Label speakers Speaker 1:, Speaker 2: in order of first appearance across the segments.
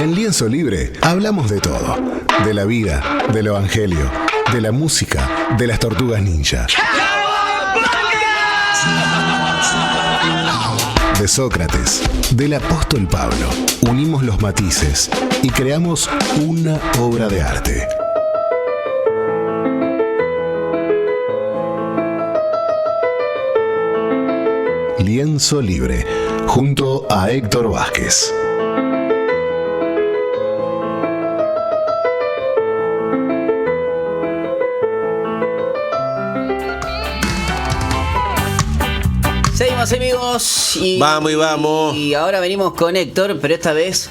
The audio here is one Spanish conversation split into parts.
Speaker 1: En Lienzo Libre hablamos de todo. De la vida, del evangelio, de la música, de las tortugas ninja. De Sócrates, del apóstol Pablo. Unimos los matices y creamos una obra de arte. Lienzo Libre, junto a Héctor Vázquez.
Speaker 2: Seguimos, amigos,
Speaker 3: Vamos.
Speaker 2: Y ahora venimos con Héctor, pero esta vez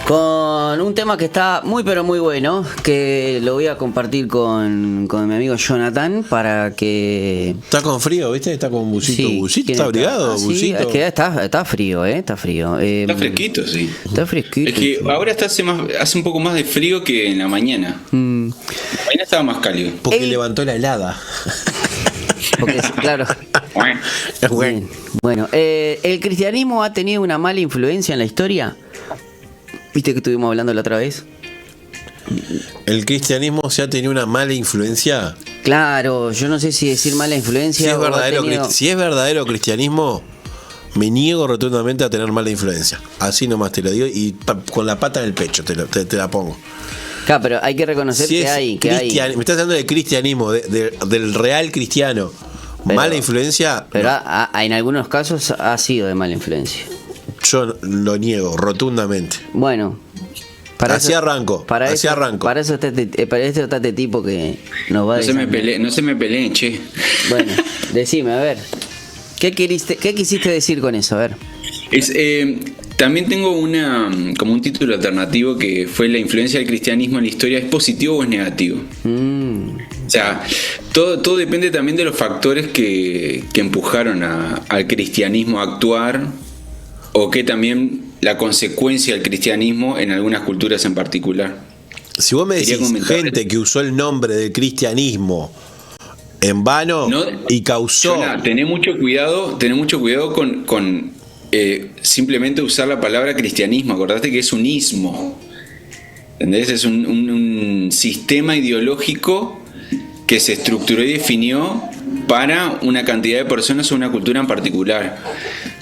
Speaker 2: con un tema que está muy pero muy bueno, que lo voy a compartir con mi amigo Jonathan para que...
Speaker 3: Está con frío, ¿viste? Está con busito.
Speaker 2: Sí,
Speaker 3: ¿Busito está abrigado?
Speaker 2: Sí,
Speaker 3: ¿Busito?
Speaker 2: es que está frío, está frío.
Speaker 4: Está fresquito, sí.
Speaker 2: Está fresquito.
Speaker 4: Es que ahora hace un poco más de frío que en la mañana. La mañana estaba más cálido.
Speaker 3: Porque levantó la helada.
Speaker 2: Porque, claro. Bien. Bueno, ¿el cristianismo ha tenido una mala influencia en la historia? ¿Viste que estuvimos hablando la otra vez?
Speaker 3: ¿El cristianismo se ha tenido una mala influencia?
Speaker 2: Claro, yo no sé si decir mala influencia
Speaker 3: Si es verdadero cristianismo, me niego rotundamente a tener mala influencia. Así nomás te lo digo y con la pata en el pecho te la pongo.
Speaker 2: Claro, pero hay que reconocer
Speaker 3: Si
Speaker 2: que hay.
Speaker 3: Me estás hablando de cristianismo, del real cristiano.
Speaker 2: Pero,
Speaker 3: mala influencia.
Speaker 2: Pero
Speaker 3: no.
Speaker 2: En algunos casos ha sido de mala influencia.
Speaker 3: Yo lo niego rotundamente.
Speaker 2: Bueno,
Speaker 3: así arranco.
Speaker 2: Para eso está este tipo que nos va a decir.
Speaker 4: No se me peleen, che.
Speaker 2: Bueno, decime, a ver. ¿Qué quisiste decir con eso? A ver.
Speaker 4: También tengo como un título alternativo que fue: la influencia del cristianismo en la historia, ¿es positivo o es negativo? O sea, todo depende también de los factores que empujaron al cristianismo a actuar, o que también la consecuencia del cristianismo en algunas culturas en particular. Si
Speaker 3: vos me decís gente que usó el nombre del cristianismo en vano y causó...
Speaker 4: Tené mucho cuidado con simplemente usar la palabra cristianismo. Acordate que es un ismo. ¿Entendés? Es un sistema ideológico que se estructuró y definió para una cantidad de personas o una cultura en particular.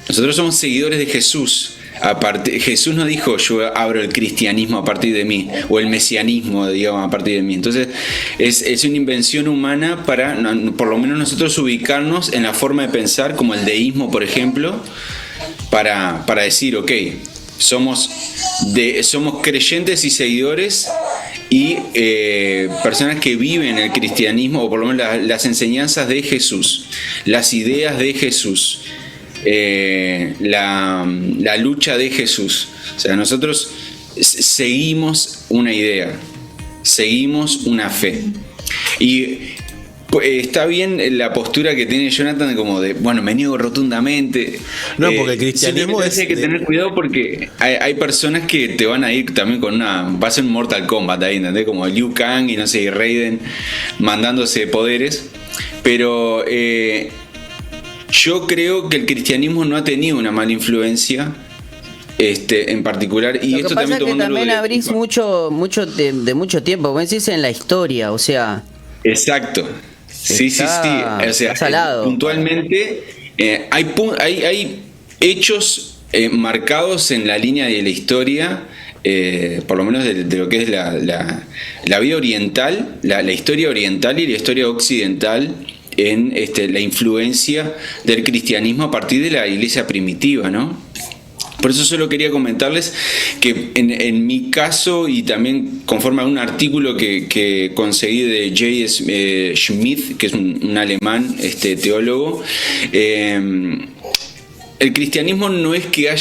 Speaker 4: Nosotros somos seguidores de Jesús. Jesús no dijo: yo abro el cristianismo a partir de mí, o el mesianismo, digamos, a partir de mí. Entonces es una invención humana para, por lo menos nosotros, ubicarnos en la forma de pensar, como el deísmo, por ejemplo, para decir: ok, somos creyentes y seguidores y personas que viven el cristianismo, o por lo menos las enseñanzas de Jesús, las ideas de Jesús, la lucha de Jesús. O sea, nosotros seguimos una idea, seguimos una fe. Y está bien la postura que tiene Jonathan, como de, bueno, me niego rotundamente.
Speaker 3: No, porque el cristianismo
Speaker 4: hay que tener cuidado, porque hay personas que te van a ir también con va a ser un Mortal Kombat ahí, ¿entendés? Como Liu Kang y no sé, y Raiden mandándose poderes. Pero yo creo que el cristianismo no ha tenido una mala influencia en particular. Y
Speaker 2: lo que pasa es que también abrís mucho de mucho tiempo, vos decís, en la historia, o sea...
Speaker 4: Exacto. Sí. O sea, puntualmente hay hechos marcados en la línea de la historia, por lo menos de lo que es la vida oriental, la historia oriental y la historia occidental, en la influencia del cristianismo a partir de la iglesia primitiva, ¿no? Por eso solo quería comentarles que en mi caso, y también conforme a un artículo que conseguí de J. Schmidt, que es un alemán teólogo, el cristianismo no es que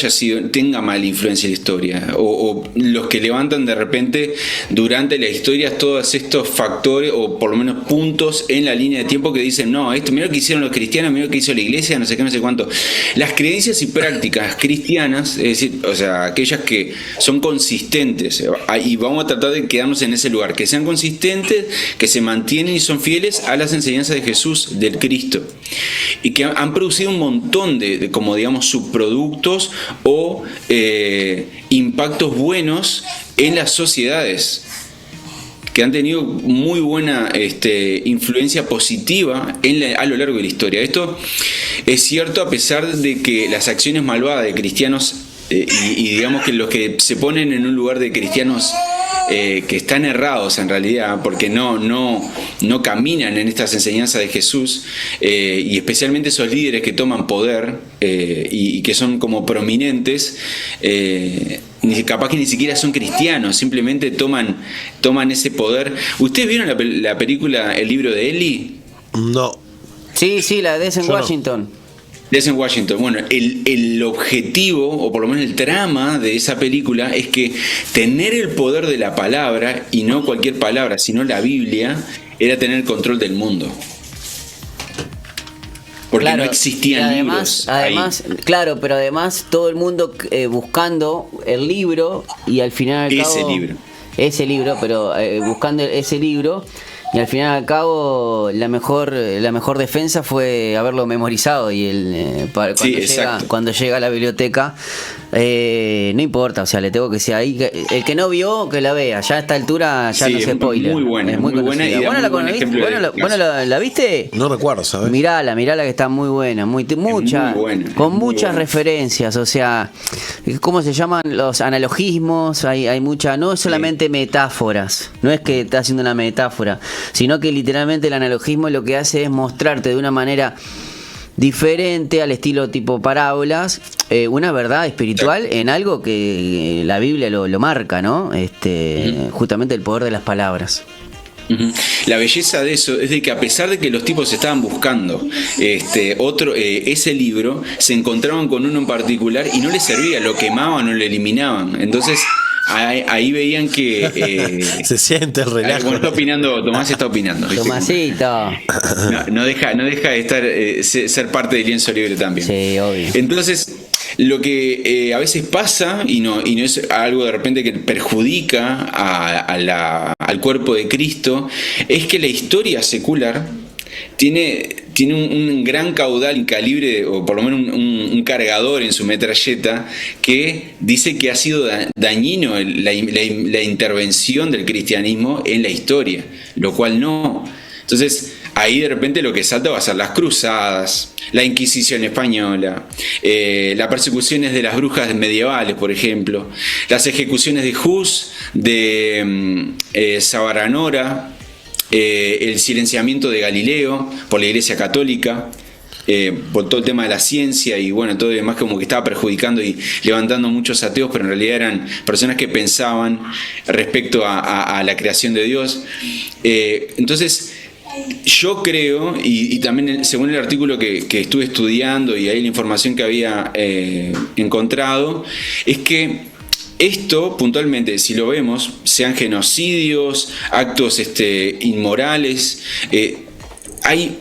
Speaker 4: tenga mala influencia en la historia, o los que levantan de repente durante la historia todos estos factores, o por lo menos puntos en la línea de tiempo, que dicen: no, mira lo que hicieron los cristianos, mira lo que hizo la iglesia, no sé qué, no sé cuánto. Las creencias y prácticas cristianas, es decir, o sea, aquellas que son consistentes, y vamos a tratar de quedarnos en ese lugar, que sean consistentes, que se mantienen y son fieles a las enseñanzas de Jesús, del Cristo, y que han producido un montón de como digamos, subproductos o impactos buenos en las sociedades, que han tenido muy buena influencia positiva a lo largo de la historia. Esto es cierto a pesar de que las acciones malvadas de cristianos y digamos que los que se ponen en un lugar de cristianos que están errados en realidad, porque no caminan en estas enseñanzas de Jesús, y especialmente esos líderes que toman poder y que son como prominentes, capaz que ni siquiera son cristianos, simplemente toman ese poder. ¿Ustedes vieron la película El libro de Eli?
Speaker 3: No.
Speaker 2: Sí, la de Denzel Washington.
Speaker 4: Denzel Washington. Bueno, el objetivo, o por lo menos el trama de esa película, es que tener el poder de la palabra, y no cualquier palabra, sino la Biblia, era tener el control del mundo. Porque claro, no existían libros.
Speaker 2: Además, claro, pero además todo el mundo buscando el libro, y al final al cabo, ese libro, pero buscando ese libro. Y al final al cabo la mejor defensa fue haberlo memorizado, y cuando llega a la biblioteca no importa, o sea, le tengo que decir ahí el que no vio que la vea, ya a esta altura ya no se spoiler.
Speaker 4: Muy buena, muy buena.
Speaker 2: ¿La viste?
Speaker 3: No recuerdo, ¿sabes?
Speaker 2: Mirala que está muy buena, con muchas referencias, o sea, ¿cómo se llaman los analogismos? Hay mucha, no es solamente metáforas, no es que está haciendo una metáfora, sino que literalmente el analogismo lo que hace es mostrarte de una manera diferente, al estilo tipo parábolas, una verdad espiritual en algo que la Biblia lo marca, ¿no? Justamente el poder de las palabras.
Speaker 4: La belleza de eso es de que a pesar de que los tipos estaban buscando ese libro, se encontraban con uno en particular y no les servía, lo quemaban o lo eliminaban. Entonces ahí veían que
Speaker 3: se siente el relajo.
Speaker 4: Bueno, Tomás está opinando.
Speaker 2: Tomasito.
Speaker 4: No deja de estar ser parte del lienzo libre también.
Speaker 2: Sí, obvio.
Speaker 4: Entonces, lo que a veces pasa, y no es algo de repente que perjudica al cuerpo de Cristo, es que la historia secular tiene un gran caudal y calibre, o por lo menos un cargador en su metralleta, que dice que ha sido dañino la intervención del cristianismo en la historia, lo cual no. Entonces, ahí de repente lo que salta va a ser las cruzadas, la Inquisición española, las persecuciones de las brujas medievales, por ejemplo, las ejecuciones de Hus, de Savonarola, el silenciamiento de Galileo por la Iglesia Católica, por todo el tema de la ciencia y bueno, todo lo demás, como que estaba perjudicando y levantando muchos ateos, pero en realidad eran personas que pensaban respecto a la creación de Dios. Entonces, yo creo, y también según el artículo que estuve estudiando y ahí la información que había encontrado, es que esto puntualmente, si lo vemos, sean genocidios, actos inmorales, hay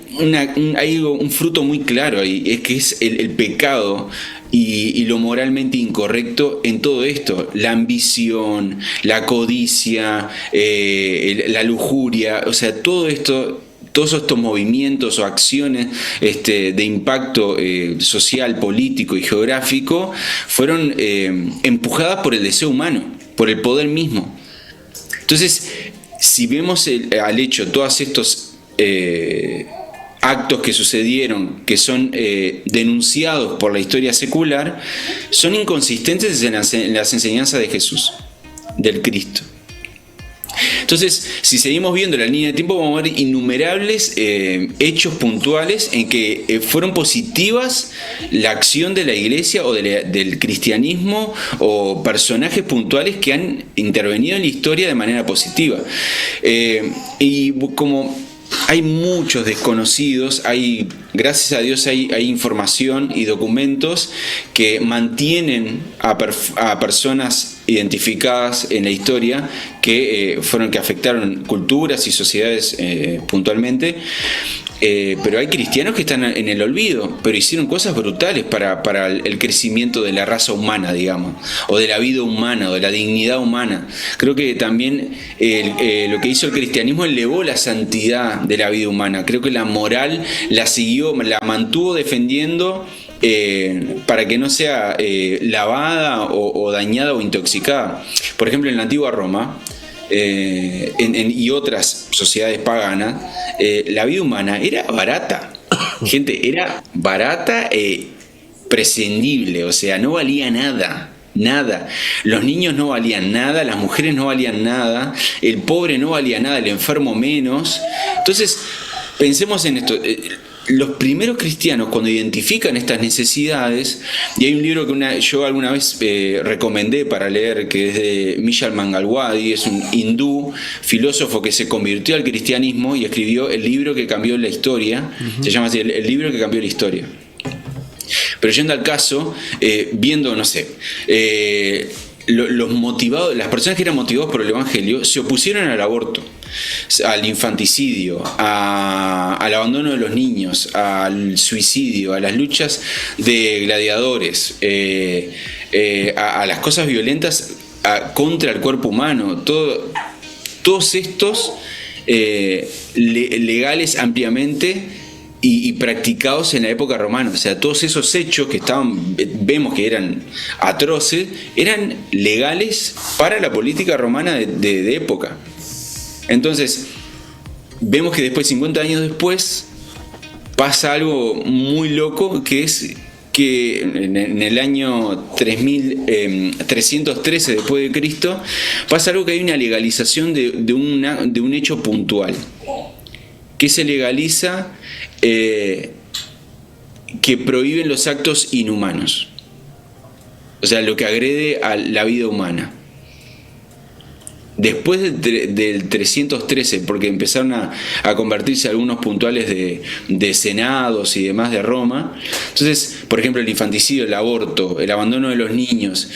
Speaker 4: un fruto muy claro ahí, es que es el pecado y lo moralmente incorrecto en todo esto: la ambición, la codicia, la lujuria, o sea, todo esto. Todos estos movimientos o acciones de impacto social, político y geográfico fueron empujadas por el deseo humano, por el poder mismo. Entonces, si vemos al hecho todos estos actos que sucedieron, que son denunciados por la historia secular, son inconsistentes en las enseñanzas de Jesús, del Cristo. Entonces, si seguimos viendo la línea de tiempo, vamos a ver innumerables hechos puntuales en que fueron positivas la acción de la iglesia o del cristianismo, o personajes puntuales que han intervenido en la historia de manera positiva. Y como hay muchos desconocidos, gracias a Dios hay información y documentos que mantienen a personas identificadas en la historia que afectaron culturas y sociedades puntualmente. Pero hay cristianos que están en el olvido, pero hicieron cosas brutales para el crecimiento de la raza humana, digamos, o de la vida humana, o de la dignidad humana. Creo que también lo que hizo el cristianismo elevó la santidad de la vida humana. Creo que la moral la siguió, la mantuvo defendiendo para que no sea lavada o dañada o intoxicada. Por ejemplo, en la antigua Roma y otras sociedades paganas, la vida humana era barata. Gente, era barata, prescindible, o sea, no valía nada. Nada. Los niños no valían nada, las mujeres no valían nada, el pobre no valía nada, el enfermo menos. Entonces, pensemos en esto. Los primeros cristianos, cuando identifican estas necesidades, y hay un libro que yo alguna vez recomendé para leer, que es de Vishal Mangalwadi, es un hindú filósofo que se convirtió al cristianismo y escribió el libro que cambió la historia. Se llama así, el libro que cambió la historia. Pero yendo al caso, viendo, no sé, los motivados, las personas que eran motivados por el Evangelio se opusieron al aborto, al infanticidio, al abandono de los niños, al suicidio, a las luchas de gladiadores, a las cosas violentas contra el cuerpo humano. Todos estos legales ampliamente y practicados en la época romana. O sea, todos esos hechos que vemos que eran atroces, eran legales para la política romana de época. Entonces, vemos que después, 50 años después, pasa algo muy loco, que es que en el año 313 después de Cristo, pasa algo, que hay una legalización de un hecho puntual. Que se legaliza que prohíben los actos inhumanos, o sea, lo que agrede a la vida humana. Después del 313, porque empezaron a convertirse algunos puntuales de senados y demás de Roma. Entonces, por ejemplo, el infanticidio, el aborto, el abandono de los niños,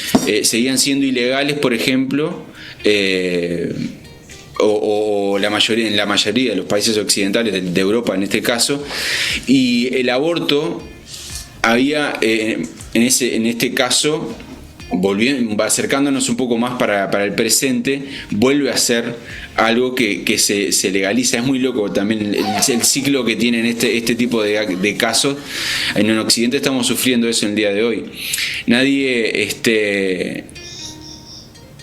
Speaker 4: seguían siendo ilegales, por ejemplo, o en la mayoría de los países occidentales de Europa en este caso, y el aborto había en este caso, acercándonos un poco más para el presente, vuelve a ser algo que se legaliza. Es muy loco también el ciclo que tienen este tipo de casos. En Occidente estamos sufriendo eso en el día de hoy.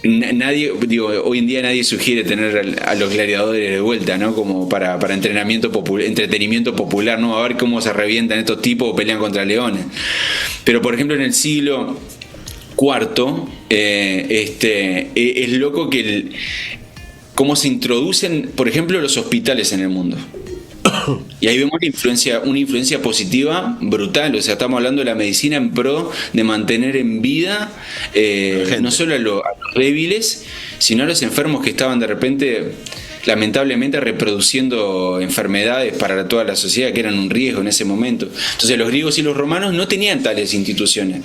Speaker 4: Hoy en día nadie sugiere tener a los gladiadores de vuelta, ¿no? Como para entretenimiento popular, ¿no? A ver cómo se revientan estos tipos o pelean contra leones. Pero, por ejemplo, en el siglo IV, es loco cómo se introducen, por ejemplo, los hospitales en el mundo. Y ahí vemos una influencia positiva brutal. O sea, estamos hablando de la medicina en pro de mantener en vida no solo a los débiles, sino a los enfermos que estaban de repente, lamentablemente, reproduciendo enfermedades para toda la sociedad, que eran un riesgo en ese momento. Entonces, los griegos y los romanos no tenían tales instituciones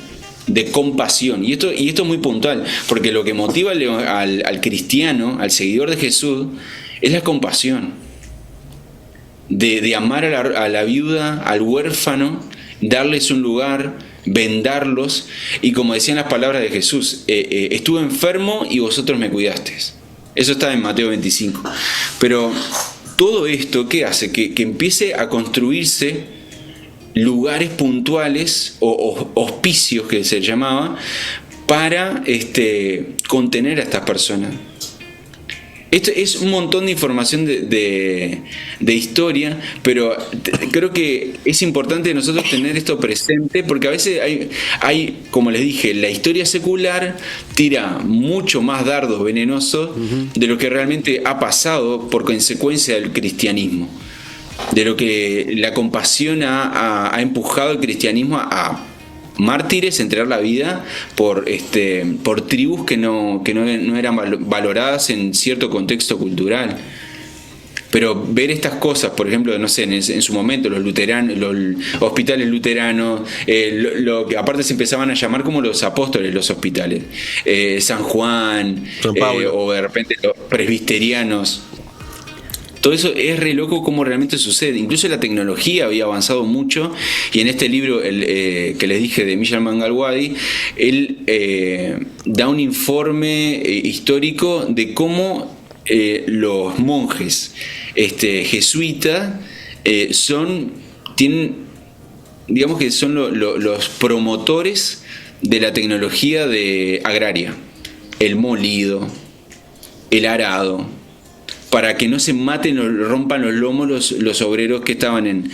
Speaker 4: de compasión. Y esto es muy puntual, porque lo que motiva al cristiano, al seguidor de Jesús, es la compasión. De amar a la viuda, al huérfano, darles un lugar, vendarlos, y como decían las palabras de Jesús, estuve enfermo y vosotros me cuidasteis. Eso está en Mateo 25. Pero todo esto, ¿qué hace? Que empiece a construirse lugares puntuales o hospicios, que se llamaba, para contener a estas personas. Esto es un montón de información de historia, pero creo que es importante nosotros tener esto presente, porque a veces hay, como les dije, la historia secular tira mucho más dardos venenosos de lo que realmente ha pasado por consecuencia del cristianismo, de lo que la compasión ha empujado al cristianismo a mártires, entregar la vida por tribus que no eran valoradas en cierto contexto cultural. Pero ver estas cosas, por ejemplo, no sé, en su momento los hospitales luteranos, lo que aparte se empezaban a llamar como los apóstoles, los hospitales, San Juan, o de repente los presbiterianos. Todo eso es re loco cómo realmente sucede. Incluso la tecnología había avanzado mucho, y en este libro que les dije de Vishal Mangalwadi, él da un informe histórico de cómo los monjes jesuitas tienen digamos que son los promotores de la tecnología agraria, el molido, el arado, para que no se maten o rompan los lomos los obreros que estaban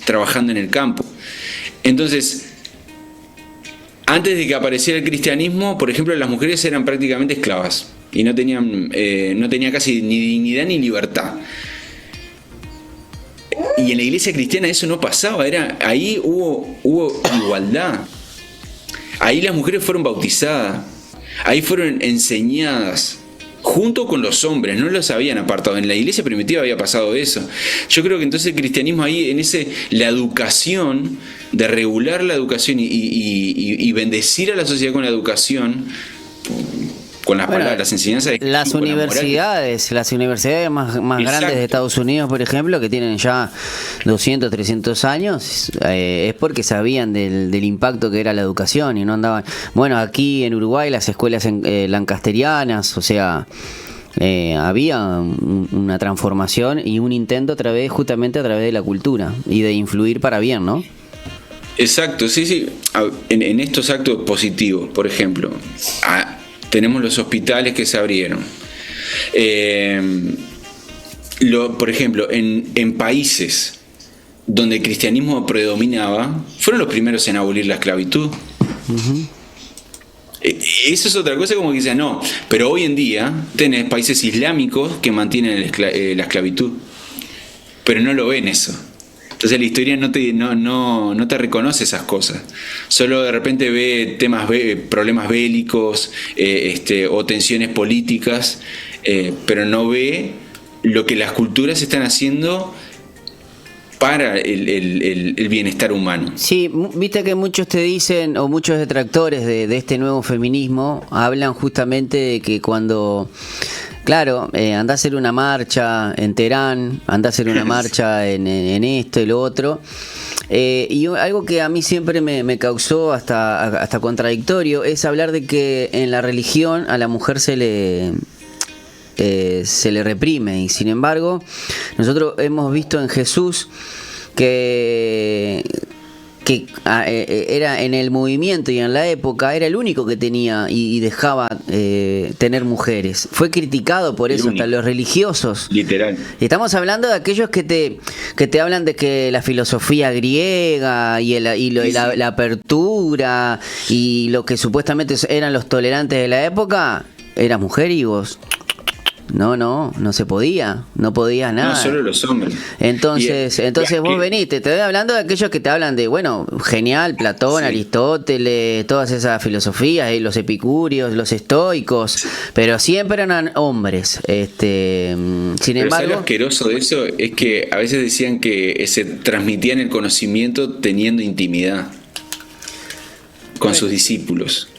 Speaker 4: trabajando en el campo. Entonces, antes de que apareciera el cristianismo, por ejemplo, las mujeres eran prácticamente esclavas y no tenían casi ni dignidad ni libertad. Y en la iglesia cristiana eso no pasaba, ahí hubo igualdad. Ahí las mujeres fueron bautizadas, ahí fueron enseñadas, junto con los hombres, no los habían apartado. En la iglesia primitiva había pasado eso. Yo creo que entonces el cristianismo ahí, la educación, de regular la educación y bendecir a la sociedad con la educación, con las palabras, las enseñanzas.
Speaker 2: Las universidades más grandes de Estados Unidos, por ejemplo, que tienen ya 200, 300 años, es porque sabían del impacto que era la educación y no andaban... Bueno, aquí en Uruguay las escuelas lancasterianas, o sea... había una transformación y un intento justamente a través de la cultura y de influir para bien, ¿no?
Speaker 4: Exacto, sí. En estos actos positivos, por ejemplo, tenemos los hospitales que se abrieron. Por ejemplo, en países donde el cristianismo predominaba, fueron los primeros en abolir la esclavitud. Uh-huh. Eso es otra cosa, como que dicen, no, pero hoy en día tenés países islámicos que mantienen la esclavitud, pero no lo ven eso. Entonces la historia no te reconoce esas cosas. Solo de repente ve problemas bélicos o tensiones políticas, pero no ve lo que las culturas están haciendo para el bienestar humano.
Speaker 2: Sí, viste que muchos te dicen, o muchos detractores de este nuevo feminismo, hablan justamente de que cuando... Claro, anda a hacer una marcha en Teherán, anda a hacer una marcha en esto y lo otro. Y algo que a mí siempre me causó hasta contradictorio es hablar de que en la religión a la mujer se le reprime. Y sin embargo, nosotros hemos visto en Jesús que era en el movimiento y en la época era el único que tenía y dejaba tener mujeres. Fue criticado por eso, hasta los religiosos.
Speaker 4: Literal.
Speaker 2: Estamos hablando de aquellos que te hablan de que la filosofía griega la apertura y lo que supuestamente eran los tolerantes de la época, era mujer y vos... No se podía, no podías nada.
Speaker 4: No, solo los hombres.
Speaker 2: Entonces vos venís, te estoy hablando de aquellos que te hablan de, bueno, genial, Platón, sí, Aristóteles, todas esas filosofías, los epicúreos, los estoicos, pero siempre eran hombres. Sin embargo,
Speaker 4: lo asqueroso de eso es que a veces decían que se transmitían el conocimiento teniendo intimidad con sus discípulos.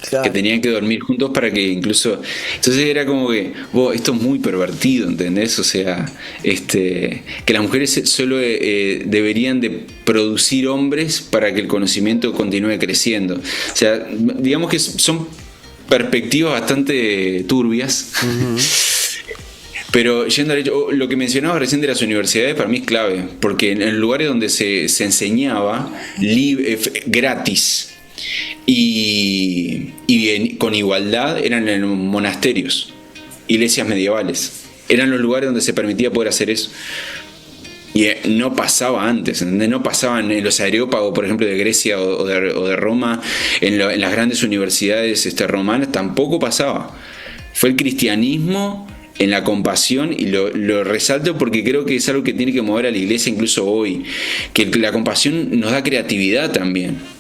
Speaker 4: Claro. Que tenían que dormir juntos para que incluso... Entonces era como que, esto es muy pervertido, ¿entendés? O sea, que las mujeres solo deberían de producir hombres para que el conocimiento continúe creciendo. O sea, digamos que son perspectivas bastante turbias. Uh-huh. Pero yendo al hecho, lo que mencionabas recién de las universidades para mí es clave, porque en los lugares donde se enseñaba gratis y con igualdad eran en monasterios, iglesias medievales, eran los lugares donde se permitía poder hacer eso. Y no pasaba antes, ¿entendés? No pasaban en los areópagos, por ejemplo, de Grecia o de Roma, en las grandes universidades romanas, tampoco pasaba. Fue el cristianismo en la compasión, y lo resalto porque creo que es algo que tiene que mover a la iglesia incluso hoy, que la compasión nos da creatividad también.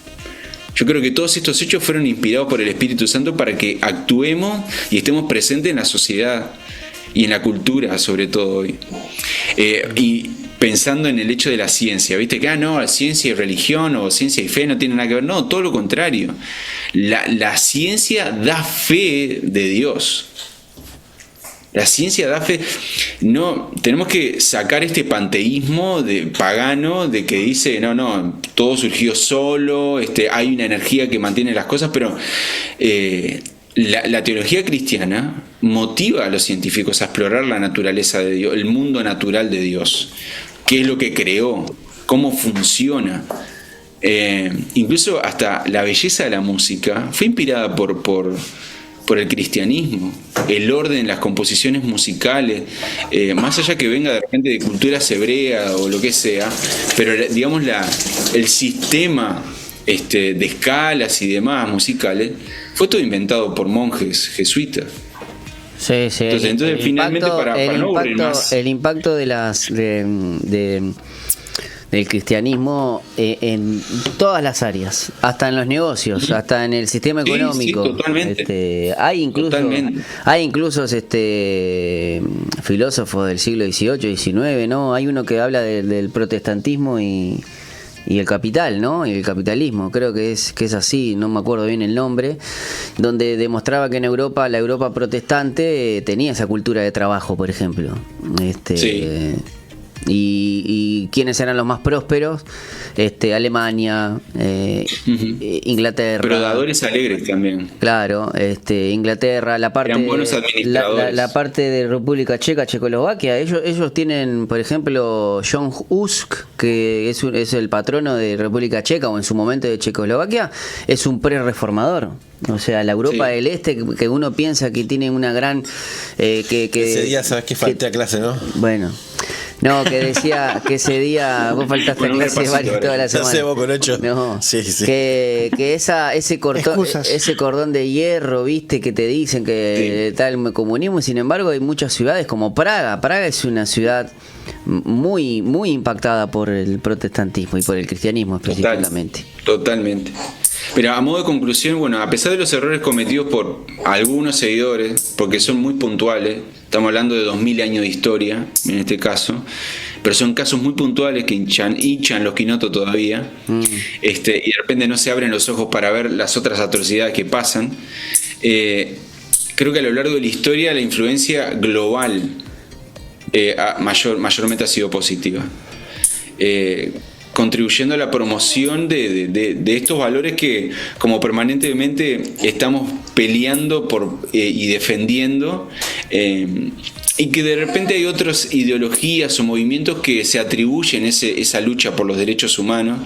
Speaker 4: Yo creo que todos estos hechos fueron inspirados por el Espíritu Santo para que actuemos y estemos presentes en la sociedad y en la cultura, sobre todo hoy. Y pensando en el hecho de la ciencia, ¿viste? Que no, ciencia y religión o ciencia y fe no tienen nada que ver. No, todo lo contrario. La ciencia da fe de Dios. La ciencia da fe. No, tenemos que sacar este panteísmo pagano de que dice, no, todo surgió solo, hay una energía que mantiene las cosas, pero la teología cristiana motiva a los científicos a explorar la naturaleza de Dios, el mundo natural de Dios, qué es lo que creó. cómo funciona. Incluso hasta la belleza de la música fue inspirada por el cristianismo, el orden, las composiciones musicales, más allá que venga de repente de culturas hebreas o lo que sea, pero digamos el sistema de escalas y demás musicales fue todo inventado por monjes jesuitas.
Speaker 2: Sí.
Speaker 4: Entonces finalmente para no aburrir más.
Speaker 2: El impacto de del cristianismo en todas las áreas, hasta en los negocios, hasta en el sistema económico.
Speaker 4: Sí, totalmente.
Speaker 2: Hay incluso filósofos del siglo XVIII, XIX, ¿no? Hay uno que habla del protestantismo y el capital, ¿no? Y el capitalismo, creo que es así, no me acuerdo bien el nombre, donde demostraba que en Europa, la Europa protestante tenía esa cultura de trabajo, por ejemplo. Y quiénes eran los más prósperos, Alemania, Inglaterra,
Speaker 4: pero dadores alegres también,
Speaker 2: claro, Inglaterra, la parte la parte de República Checa, Checoslovaquia, ellos tienen, por ejemplo, John Husk, que es el patrono de República Checa, o en su momento de Checoslovaquia, es un pre-reformador. O sea, la Europa del Este, que uno piensa que tiene una gran
Speaker 3: ese día sabes que falté a clase, ¿no?
Speaker 2: Bueno, no, que decía que ese día vos faltaste a clase toda la semana.
Speaker 3: No sé, vos con 8.
Speaker 2: No,
Speaker 3: sí.
Speaker 2: Que ese cordón de hierro, viste, que te dicen que tal comunismo, sin embargo hay muchas ciudades como Praga. Praga es una ciudad muy, muy impactada por el protestantismo y por el cristianismo específicamente.
Speaker 4: Totalmente. Pero a modo de conclusión, bueno, a pesar de los errores cometidos por algunos seguidores, porque son muy puntuales, estamos hablando de 2000 años de historia en este caso, pero son casos muy puntuales que hinchan los quinotos todavía, y de repente no se abren los ojos para ver las otras atrocidades que pasan. Creo que a lo largo de la historia la influencia global mayormente ha sido positiva, contribuyendo a la promoción de estos valores que como permanentemente estamos peleando y defendiendo, y que de repente hay otras ideologías o movimientos que se atribuyen esa lucha por los derechos humanos,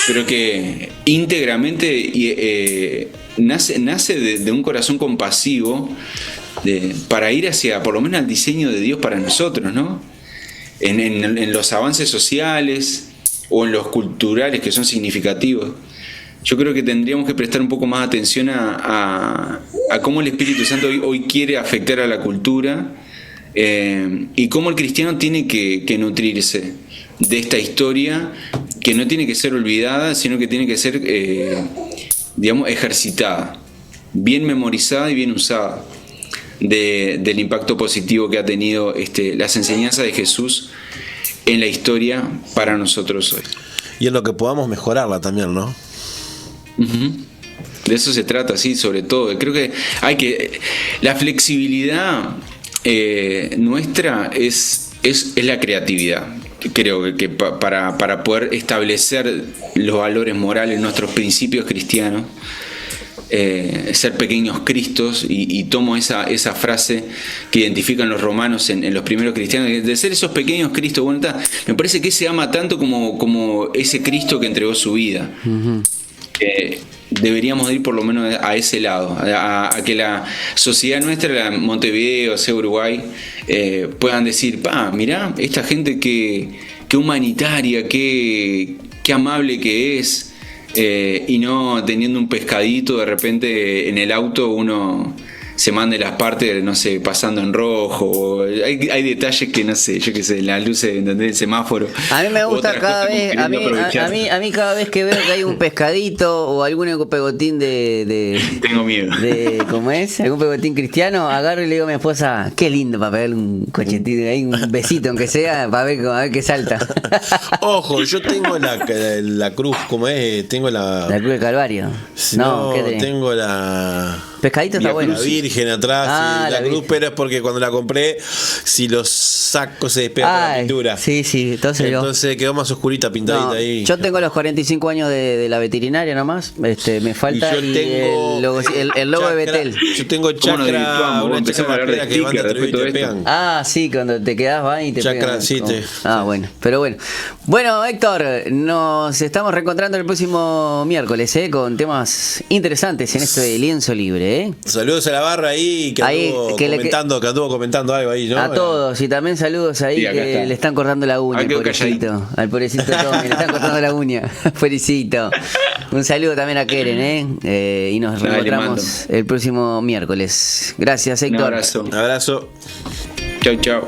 Speaker 4: pero que íntegramente nace de un corazón compasivo para ir hacia, por lo menos, al diseño de Dios para nosotros, ¿no? En los avances sociales o en los culturales que son significativos. Yo creo que tendríamos que prestar un poco más atención a cómo el Espíritu Santo hoy quiere afectar a la cultura, y cómo el cristiano tiene que nutrirse de esta historia, que no tiene que ser olvidada, sino que tiene que ser ejercitada, bien memorizada y bien usada, del impacto positivo que ha tenido las enseñanzas de Jesús en la historia para nosotros hoy.
Speaker 3: Y en lo que podamos mejorarla también, ¿no?
Speaker 4: De eso se trata, sí, sobre todo. Creo que la flexibilidad nuestra es la creatividad. Creo que para poder establecer los valores morales, nuestros principios cristianos, ser pequeños Cristos, y tomo esa frase que identifican los romanos en los primeros cristianos, de ser esos pequeños Cristos. Bueno, me parece que se ama tanto como ese Cristo que entregó su vida. Deberíamos ir por lo menos a ese lado, a que la sociedad nuestra, Montevideo, sea Uruguay, puedan decir, mirá, esta gente que humanitaria, que amable que es. Y no teniendo un pescadito, de repente en el auto uno se mande las partes, no sé, pasando en rojo. Hay detalles que no sé, yo qué sé, las luces, ¿entendés? El semáforo.
Speaker 2: A mí me gusta cada vez, a mí cada vez que veo que hay un pescadito o algún pegotín
Speaker 4: tengo miedo.
Speaker 2: ¿Cómo es? Algún pegotín cristiano, agarro y le digo a mi esposa, qué lindo para pegarle un cochetito ahí, un besito aunque sea, para ver qué salta.
Speaker 3: Ojo, yo tengo la cruz, ¿cómo es? Tengo la
Speaker 2: cruz del Calvario.
Speaker 3: No, tengo la...
Speaker 2: Pescadito está
Speaker 4: Vía
Speaker 2: bueno.
Speaker 3: La Virgen atrás,
Speaker 2: Ah,
Speaker 3: y
Speaker 2: la
Speaker 3: la cruz,
Speaker 2: Virgen.
Speaker 3: pero es porque cuando la compré, si los sacos se despegan con la
Speaker 2: Ay,
Speaker 3: pintura.
Speaker 2: sí,
Speaker 3: Entonces quedó más oscurita, pintadita
Speaker 2: No,
Speaker 3: ahí.
Speaker 2: yo tengo los 45 años de la veterinaria nomás. Me falta
Speaker 3: Y yo tengo
Speaker 2: el logo de
Speaker 3: chakra-
Speaker 2: Betel.
Speaker 3: Yo tengo
Speaker 4: ¿Cómo nos
Speaker 3: chakra,
Speaker 4: desvirtuamos?
Speaker 3: una
Speaker 4: Empezamos a
Speaker 3: chakra
Speaker 4: hablar de
Speaker 3: que levanta
Speaker 4: sticker
Speaker 3: y
Speaker 4: después
Speaker 3: te
Speaker 4: de todo
Speaker 3: pegan.
Speaker 2: Ah, sí, cuando te quedás van y te
Speaker 3: Chakra,
Speaker 2: pegan.
Speaker 3: sí,
Speaker 2: Como-
Speaker 3: te-
Speaker 2: Ah, bueno, pero bueno. Bueno, Héctor, nos estamos reencontrando el próximo miércoles, con temas interesantes en este lienzo libre,
Speaker 3: Saludos a la barra ahí que
Speaker 2: Ahí,
Speaker 3: anduvo
Speaker 2: que le-
Speaker 3: comentando algo ahí, ¿no?
Speaker 2: A todos, y también saludos ahí
Speaker 4: Sí, acá
Speaker 2: que
Speaker 4: está.
Speaker 2: le están cortando la uña,
Speaker 4: Ah,
Speaker 2: al
Speaker 4: quedó
Speaker 2: pobrecito. Al pobrecito Tommy, le están cortando la uña. Pobrecito. Un saludo también a Keren, y nos
Speaker 4: Dale,
Speaker 2: reencontramos el próximo miércoles. Gracias,
Speaker 4: Un
Speaker 2: Héctor.
Speaker 4: abrazo.
Speaker 3: Un abrazo.
Speaker 4: Chau, chau.